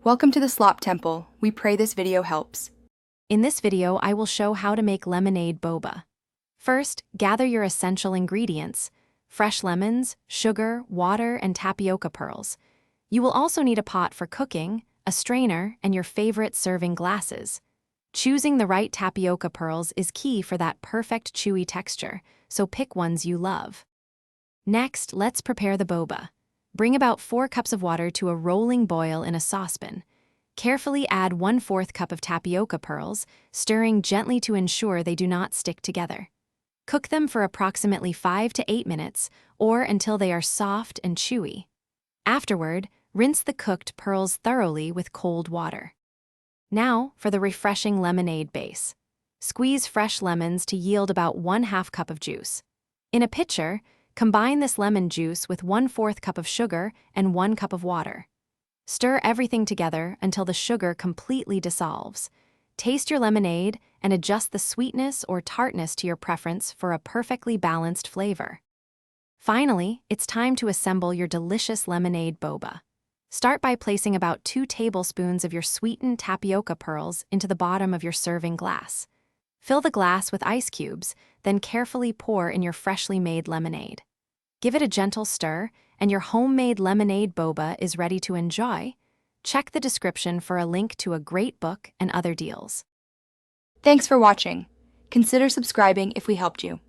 Welcome to the Slop Temple. We pray this video helps. In this video, I will show how to make lemonade boba. First, gather your essential ingredients: fresh lemons, sugar, water, and tapioca pearls. You will also need a pot for cooking, a strainer, and your favorite serving glasses. Choosing the right tapioca pearls is key for that perfect chewy texture, so pick ones you love. Next, let's prepare the boba. Bring about 4 cups of water to a rolling boil in a saucepan. Carefully add 1/4 cup of tapioca pearls, stirring gently to ensure they do not stick together. Cook them for approximately 5 to 8 minutes, or until they are soft and chewy. Afterward, rinse the cooked pearls thoroughly with cold water. Now, for the refreshing lemonade base. Squeeze fresh lemons to yield about 1/2 cup of juice. In a pitcher, combine this lemon juice with 1/4 cup of sugar and 1 cup of water. Stir everything together until the sugar completely dissolves. Taste your lemonade and adjust the sweetness or tartness to your preference for a perfectly balanced flavor. Finally, it's time to assemble your delicious lemonade boba. Start by placing about 2 tablespoons of your sweetened tapioca pearls into the bottom of your serving glass. Fill the glass with ice cubes, then carefully pour in your freshly made lemonade. Give it a gentle stir, and your homemade lemonade boba is ready to enjoy. Check the description for a link to a great book and other deals. Thanks for watching. Consider subscribing if we helped you.